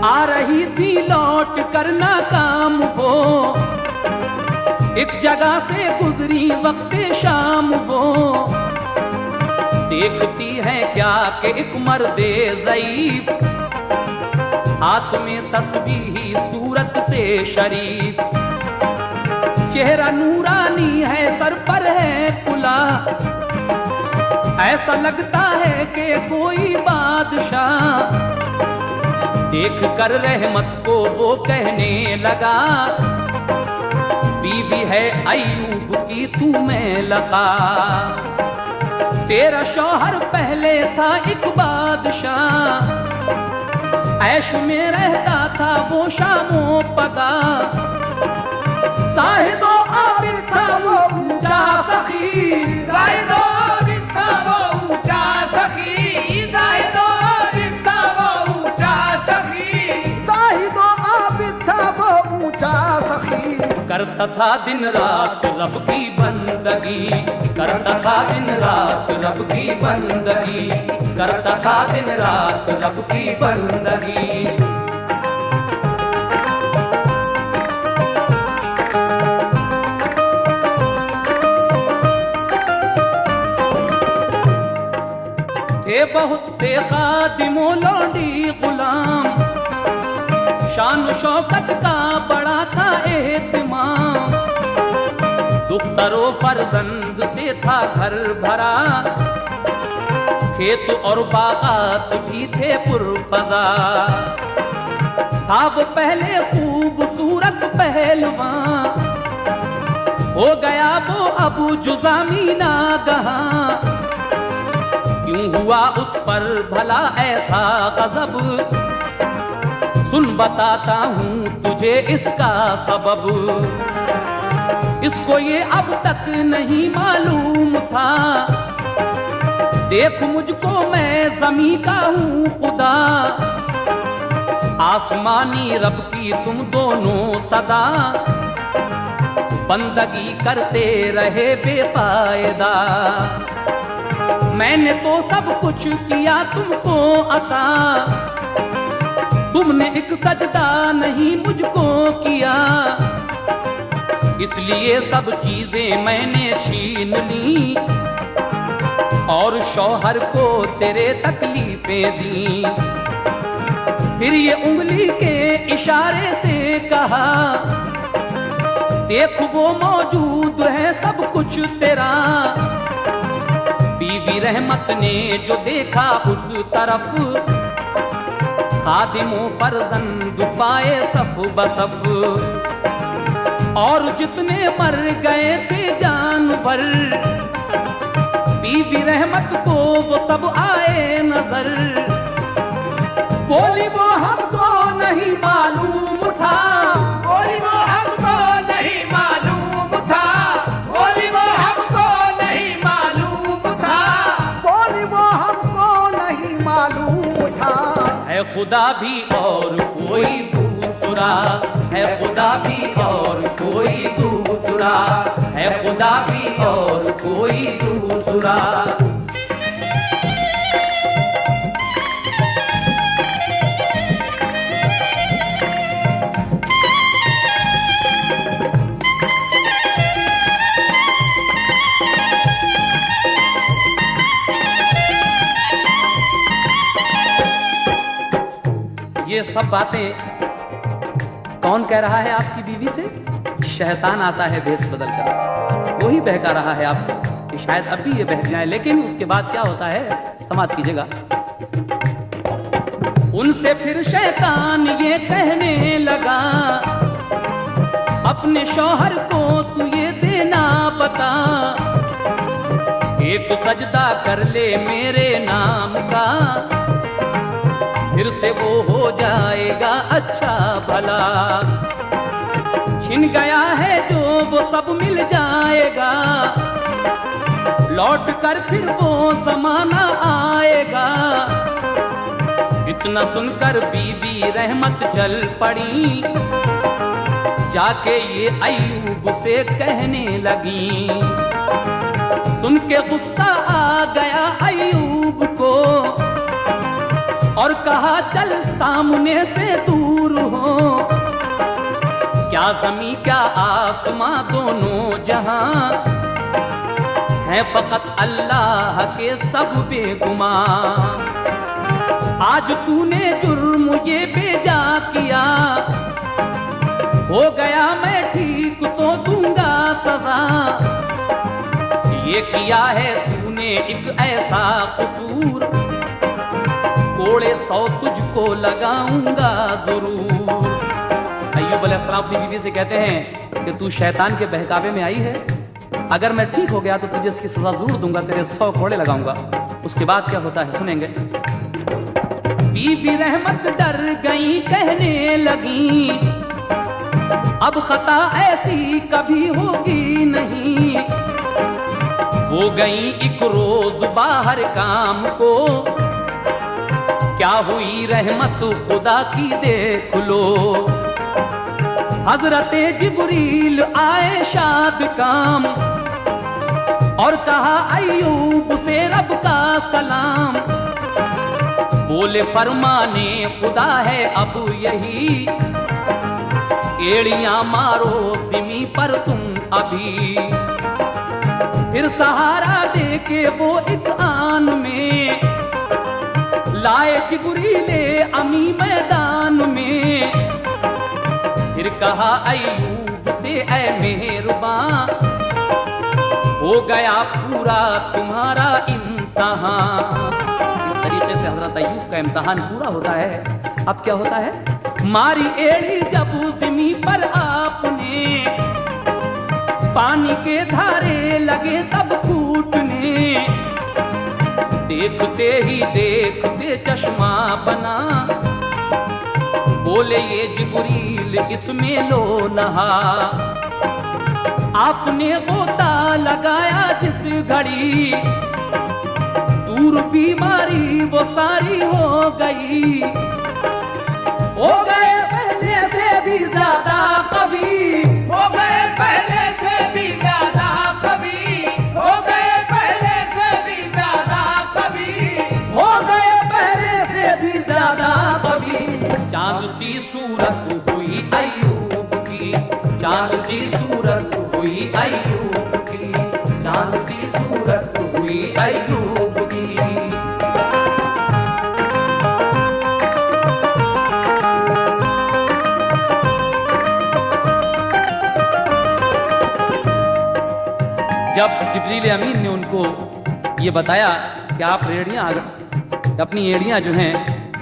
S2: आ रही थी लौट करना काम वो, एक जगह से गुजरी वक्त शाम वो, देखती है क्या कि एक मर्दे ज़ईफ, हाथ में तस्बीह सूरत से शरीफ, चेहरा नूरानी है सर पर है कुला, ऐसा लगता है कि कोई बादशाह। देख कर रहमत को वो कहने लगा, बीवी है अय्यूब की तू में लगा, तेरा शौहर पहले था एक बादशाह, ऐश में रहता था वो शामों पगा,
S3: साहिदो आबिद था वो ऊंचा सखी, साहिदो आबिद था वो ऊंचा सखी, साहिदो आबिद था वो ऊंचा सखी,
S1: साहिदो आबिद था वो ऊंचा सखी।
S2: करता था दिन रात रब की बंदगी, करता था दिन रात रब की बंदगी, करता था दिन रात रब की बंदगी। ये बहुत से खादिमों लौंडी गुलाम, शान शौकत का बड़ा था एहतिमाम, दुख्तरो फर्जंद से था घर भरा, खेत और बागात भी थे पुरफजा, था वो पहले खूबसूरत पहलवान, हो गया वो अब जुज़ामी नागहां, क्यों हुआ उस पर भला ऐसा गजब, सुन बताता हूँ तुझे इसका सबब, इसको ये अब तक नहीं मालूम था, देख मुझको मैं ज़मीं का हूँ खुदा, आसमानी रब की तुम दोनों सदा, बंदगी करते रहे बेफायदा, मैंने तो सब कुछ किया तुमको अता, तुमने एक सजदा नहीं मुझको किया, इसलिए सब चीजें मैंने छीन ली, और शौहर को तेरे तकलीफें दी। फिर ये उंगली के इशारे से कहा, देख वो मौजूद है सब कुछ तेरा, बीवी रहमत ने जो देखा उस तरफ, खादिमों फर्जंद पाए सब बसब, और जितने मर गए थे जानवर, बीवी रहमत को वो सब आए नजर,
S3: बोली वो हमको नहीं मालूम था, बोली वो हमको नहीं मालूम था, बोली वो हमको नहीं मालूम था,
S1: बोली वो हमको नहीं मालूम था।
S2: है खुदा भी और कोई दूसरा, है खुदा भी और कोई दूसरा, है खुदा भी और कोई दूसरा। ये सब बातें कौन कह रहा है आपकी बीवी से? शैतान आता है भेष बदल कर, वही बहका रहा है आपको कि शायद अब भी ये बहक जाए, लेकिन उसके बाद क्या होता है समाज कीजिएगा। उनसे फिर शैतान ये कहने लगा, अपने शौहर को तू ये देना बता, एक सजदा कर ले मेरे नाम का, फिर से वो हो जाएगा अच्छा भला, छिन गया है जो वो सब मिल जाएगा, लौट कर फिर वो जमाना आएगा, इतना सुनकर बीबी रहमत चल पड़ी, जाके ये अय्यूब से कहने लगी। सुन के गुस्सा आ गया अय्यूब को और कहा चल सामने से दूर हो, क्या ज़मीं क्या आसमां दोनों जहां है फकत अल्लाह के सब बेगुमां। आज तूने जुर्म ये बेजा किया, हो गया मैं ठीक तो दूंगा सजा। ये किया है तूने एक ऐसा कसूर, कोड़े 100 तुझको लगाऊंगा जरूर। अय्यूब अलैहिस्सलाम अपनी बीवी से कहते हैं कि तू शैतान के बहकावे में आई है, अगर मैं ठीक हो गया तो तुझे इसकी सजा जरूर दूंगा, तेरे 100 कोड़े लगाऊंगा। उसके बाद क्या होता है सुनेंगे। बीबी रहमत डर गई, कहने लगी अब खता ऐसी कभी होगी नहीं। वो गई एक रोज बाहर काम को, क्या हुई रहमत खुदा की देख लो। हजरते जिब्रील आए शाद काम और कहा अय्यूब से रब का सलाम। बोले फरमाने खुदा है अब यही, एड़ियां मारो सिमी पर तुम अभी। फिर सहारा दे के वो एक आन में लाए जिब्रीले अमी मैदान में। फिर कहा अय्यूब से ऐ मेहरबान, हो गया पूरा तुम्हारा इम्तहान। इस तरीके से हजरत अय्यूब का इम्तहान पूरा होता है। अब क्या होता है, मारी एड़ी जब ज़मीं पर आपने, पानी के धारे लगे तब फूटने। देखते ही देखते चश्मा बना, बोले ये जिब्रील इसमें लो नहा। आपने गोता लगाया जिस घड़ी, दूर बीमारी वो सारी हो गई।
S3: हो गए पहले से भी ज्यादा कभी, हो गए पहले से भी ज्यादा कभी, हो गए पहले से भी ज्यादा कभी, हो गए पहले से भी ज्यादा कभी।
S2: चांद सी सूरत हुई अय्यूब की, चांद सी सूरत हुई अय्यूब की, चांद सी सूरत हुई अय्यूब की। जब जिब्रील अमीन ने उनको ये बताया कि आप अपनी एड़ियां जो हैं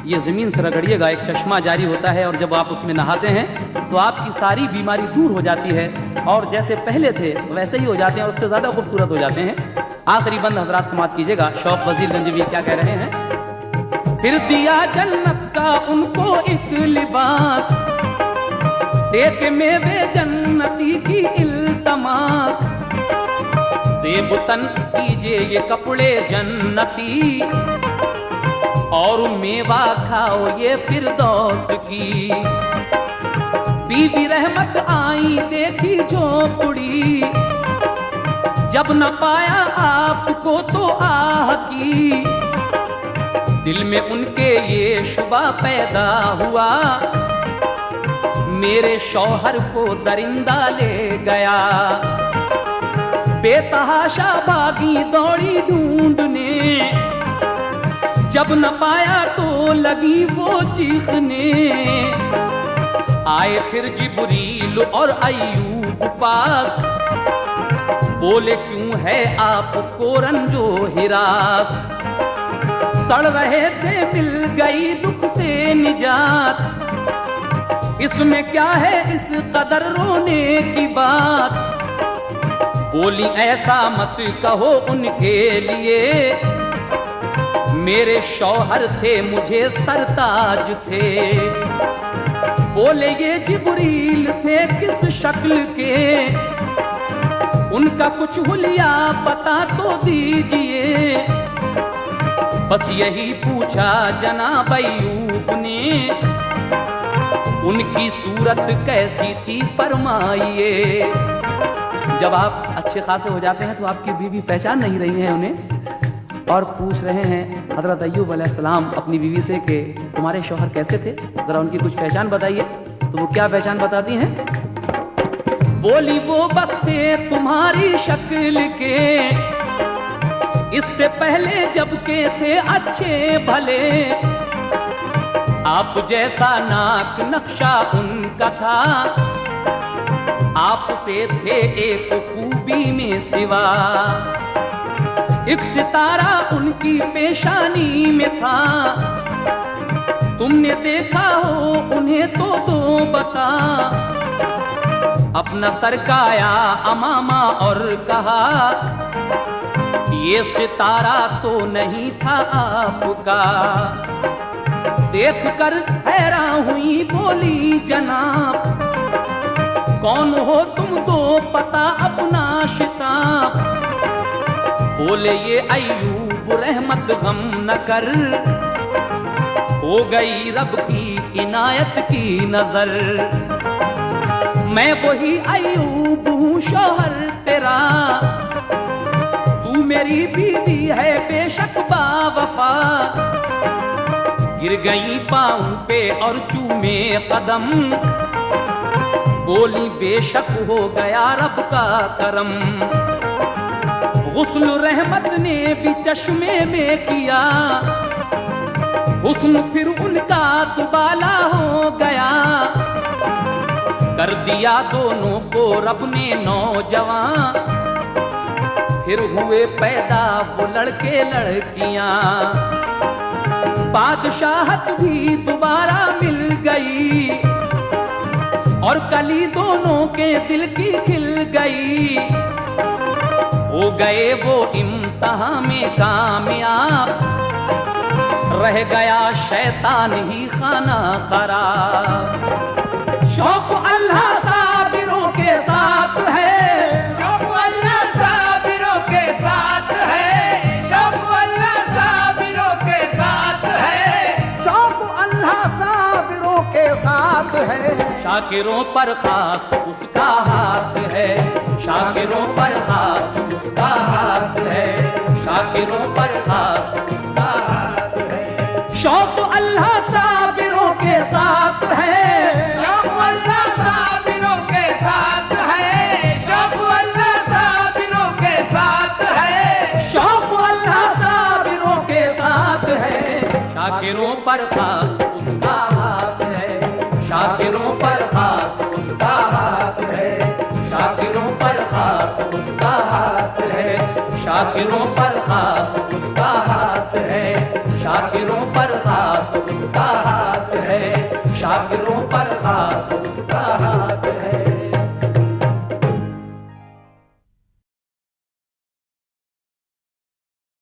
S2: ये ज़मीन से रगड़िएगा, एक चश्मा जारी होता है और जब आप उसमें नहाते हैं तो आपकी सारी बीमारी दूर हो जाती है और जैसे पहले थे वैसे ही हो जाते हैं और उससे ज़्यादा खूबसूरत हो जाते हैं। आखिरी बंद हजरात समात कीजिएगा, शौक वजीर गंजवी क्या कह रहे हैं। फिर दिया जन्नत का उनको एक लिबास, देख मेवे जन्नती की इल्तमास। सेबुतन कीजिए ये कपड़े जन्नती और मेवा खाओ ये फिरदौस की। बीबी रहमत आई देखी झोपड़ी, जब न पाया आपको तो आह की। दिल में उनके ये शुबा पैदा हुआ, मेरे शौहर को दरिंदा ले गया। बेतहाशा बागी दौड़ी ढूंढने, जब न पाया तो लगी वो चीखने। आए फिर जिब्रील और अय्यूब पास, बोले क्यों है आपको रंजो हिरास। सड़ रहे थे मिल गई दुख से निजात, इसमें क्या है इस कदर रोने की बात। बोली ऐसा मत कहो उनके लिए, मेरे शौहर थे मुझे सरताज थे। बोले ये जिब्रील थे किस शक्ल के, उनका कुछ हुलिया पता तो दीजिए। बस यही पूछा जनाब अय्यूब ने, उनकी सूरत कैसी थी फरमाइए। जब आप अच्छे खासे हो जाते हैं तो आपकी बीवी पहचान नहीं रही है उन्हें, और पूछ रहे हैं हजरत अय्यूब अलैहिस्सलाम अपनी बीवी से कि तुम्हारे शौहर कैसे थे, जरा उनकी कुछ पहचान बताइए। तो वो क्या पहचान बताती हैं? बोली वो बस थे तुम्हारी शक्ल के, इससे पहले जब के थे अच्छे भले, आप जैसा नाक नक्शा उनका था, आपसे थे एक खूबी में सिवा, एक सितारा उनकी पेशानी में था, तुमने देखा हो उन्हें तो दो बता। अपना सरकाया अमामा और कहा ये सितारा तो नहीं था आपका। देख कर हैरान हुई बोली जनाब, कौन हो तुम दो पता अपना शिताब। बोले ये अय्यूब रहमत गम न कर, हो गई रब की इनायत की नजर। मैं वही अय्यूब हूँ शौहर तेरा, तू मेरी बीवी है बेशक बावफा। गिर गई पाँव पे और चूमे कदम, बोली बेशक हो गया रब का करम। गुस्ल रहमत ने भी चश्मे में किया, हुस्न फिर उनका दुबाला हो गया। कर दिया दोनों को रब ने नौजवान, फिर हुए पैदा वो लड़के लड़कियां। बादशाहत भी दोबारा मिल गई, और कली दोनों के दिल की खिल गई। हो गए वो इम्तिहान में कामयाब, रह गया शैतान ही खाना खराब।
S3: शौक अल्लाह साबिरों के साथ है, शौक अल्लाह साबिरों के साथ है, शौक अल्लाह साबिरों के साथ है, शौक अल्लाह साबिरों के साथ है।
S2: शाकिरों पर खास उसका हाथ है, शाकिरों पर खास उसका हाथ है, शाकिरों पर खास उसका हाथ है।
S3: शौक अल्लाह साबिरों के साथ है, शौक अल्लाह साबिरों के साथ है, शौक अल्लाह साबिरों के साथ है, शौक अल्लाह साबिरों के साथ है।
S2: शाकिरों पर खास उसका हाथ है, शाकिरों पर खास उसका हाथ है, शाकिरों पर खास उसका हाथ है, शाकिरों पर खास उसका हाथ है, शाकिरों पर खास उसका हाथ है, शाकिरों पर